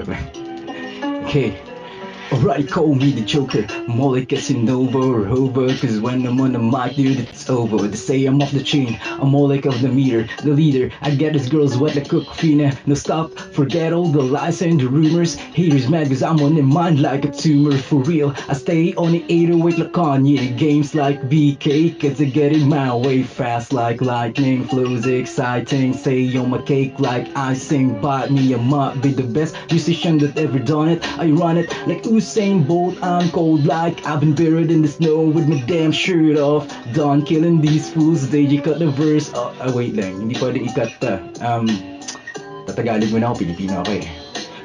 Joke lang. Okay. Alright, call me the Joker. More like Casanova or Hover. Cause when I'm on the mic, dude, it's over. They say I'm off the chain, I'm more like of the meter, the leader. I get these girls wet like cook fina. No stop, forget all the lies and the rumors. Haters mad cause I'm on their mind like a tumor. For real, I stay on the 808 like Kanye. Games like BK, cause I get it my way fast like lightning. Flows exciting, stay on my cake like icing. Bite me, I might be the best musician that ever done it. I run it like Usain Bolt, I'm cold like I've been buried in the snow with my damn shirt off. Done killing these fools, they cut the verse. Wait lang, hindi pwede ikat tatagalog mo na ako, Pilipino ako eh.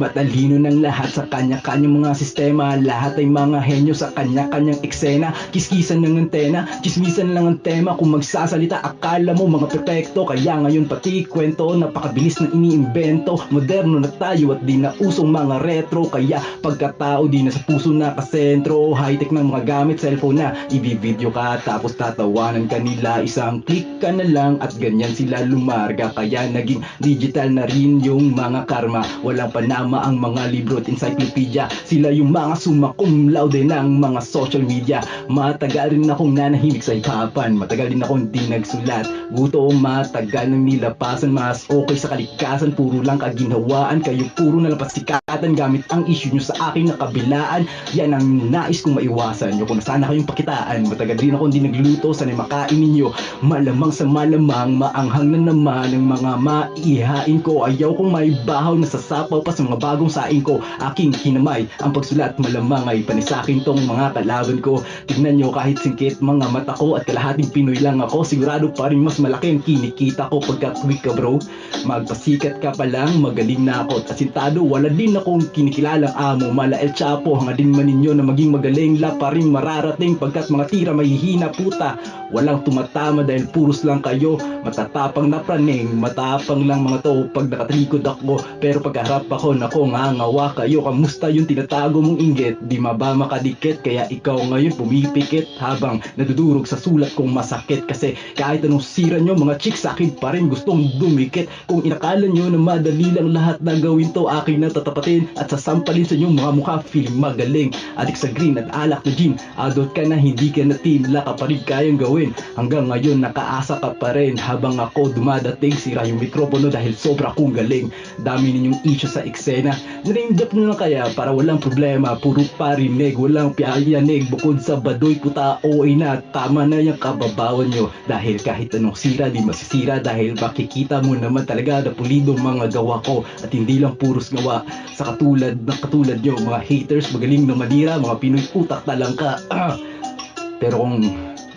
Matalino ng lahat sa kanya-kanyang mga sistema. Lahat ay mga henyo sa kanya-kanyang eksena. Kiskisan ng antena, chismisan lang ang tema. Kung magsasalita akala mo mga perfecto. Kaya ngayon pati kwento, napakabilis na iniimbento. Moderno na tayo at di na usong mga retro. Kaya pagkatao di na sa puso nakasentro. High-tech ng mga gamit, cellphone na i-video ka tapos tatawanan ka nila. Isang click ka na lang at ganyan sila lumarga. Kaya naging digital na rin yung mga karma. Walang panama ang mga libro at encyclopedia. Sila yung mga summa cum laude ng mga social media. Matagal rin akong nanahimik sa hikapan. Matagal din akong di nagsulat. Gutom, matagal nang nilapasan. Mas okay sa kalikasan, puro lang kaginhawaan. Kayo puro na lang pasikatan gamit ang issue nyo sa aking nakabilaan. Yan ang nais kong maiwasan nyo kung nasana kayong pakitaan. Matagal rin akong di nagluto, sana'y makain ninyo. Malamang sa malamang, maanghang na naman ang mga maihain ko. Ayaw kong may bahaw na sasapaw pa sa mga bagong saing ko. Aking kinamay ang pagsulat, malamang ay panisakin tong mga kalaban ko. Tignan nyo kahit singkit mga mata ko at kalahating Pinoy lang ako. Sigurado pa rin mas malaki ang kinikita ko pagka quick ka bro. Magpasikat ka pa lang, magaling na ako at asintado. Wala din akong kinikilalang amo. Mala El Chapo, hanga din man ninyo na maging magaling. La pa rin mararating pagkat mga tira mahihina puta. Walang tumatama dahil puros lang kayo. Matatapang na praning, matapang lang mga to pag nakatrikod ako. Pero pagharap ako, nako ngangawa kayo. Kamusta yung tinatago mong inggit? Di ba makadikit? Kaya ikaw ngayon pumipikit habang nadudurog sa sulat kong masakit. Kasi kahit anong sira nyo mga chicks, akin pa rin gustong dumikit. Kung inakala nyo na madali lang lahat na gawin to, akin na tatapatin at sasampalin sa inyong mga mukha. Feeling magaling, adik sa green at alak na gin. Adult ka na, hindi ka na teen, laka pa rin kayang gawin. Hanggang ngayon nakaasa ka pa rin. Habang ako dumadating, sira yung mikropono dahil sobra kong galing. Dami ninyong issue sa eksena. Nare-indap nyo na kaya para walang problema. Puro parinig, walang piyayanig. Bukod sa badoy puta, OA na. Tama na yung kababawan nyo. Dahil kahit anong sira, di masisira. Dahil makikita mo naman talaga na pulido mga gawa ko. At hindi lang puros gawa. Sa katulad nyo, mga haters, magaling na manira. Mga Pinoy utak na lang ka. Pero kung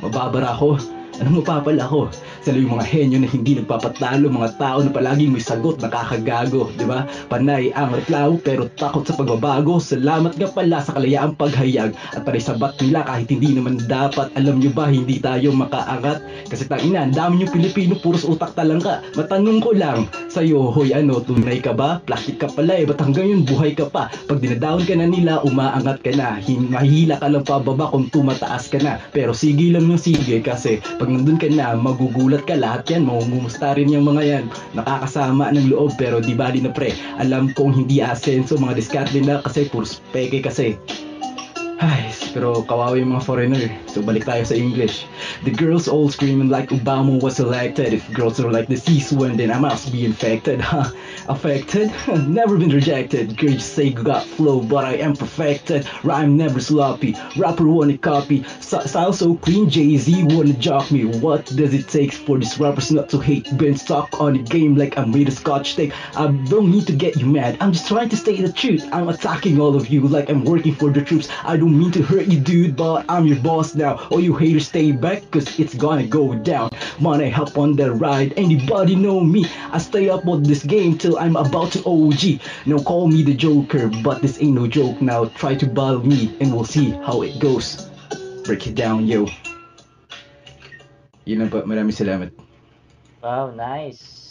mababara ako, anong mapapala ko? Sila yung mga henyo na hindi nagpapatalo, mga tao na palaging may sagot, nakakagago, di ba? Panay ang reklamo pero takot sa pagbabago. Salamat nga pala sa kalayaang paghayag at parisabat nila kahit hindi naman dapat. Alam nyo ba, hindi tayo makaangat? Kasi tangina, ang dami yung Pilipino, puros utak talang ka. Matanong ko lang sa'yo, hoy ano, tunay ka ba? Plastic ka pala eh, ba't hanggang yun buhay ka pa? Pag dinadawon ka na nila, umaangat ka na. Mahihila ka lang pababa kung tumataas ka na. Pero sige lang ng sige kasi pag nandun ka na, magugulat ka lahat yan, mamumusta rin yung mga yan. Nakakasama ng loob pero di bali na pre. Alam kong hindi asenso mga diskarte nila kasi puro peke kasi. Ay, pero kawawa yung mga foreigner. So balik tayo sa English. The girls all screaming like Obama was elected. If girls are like the C-SWAN, then I must be infected. Affected? Never been rejected. Girls say got flow, but I am perfected. Rhyme never sloppy. Rapper wanna copy. Style so clean, Jay-Z wanna jock me. What does it take for these rappers not to hate? Been stuck on the game like I'm made of scotch tape. I don't need to get you mad. I'm just trying to say the truth. I'm attacking all of you like I'm working for the troops. I don't mean to hurt you dude, but I'm your boss now. All you haters stay back cause it's gonna go down. Wanna help on the ride, anybody know me? I stay up on this game till I'm about to OG. Now call me the Joker, but this ain't no joke now. Try to battle me and we'll see how it goes. Break it down yo. Yun lang po, maraming salamat. Wow, nice.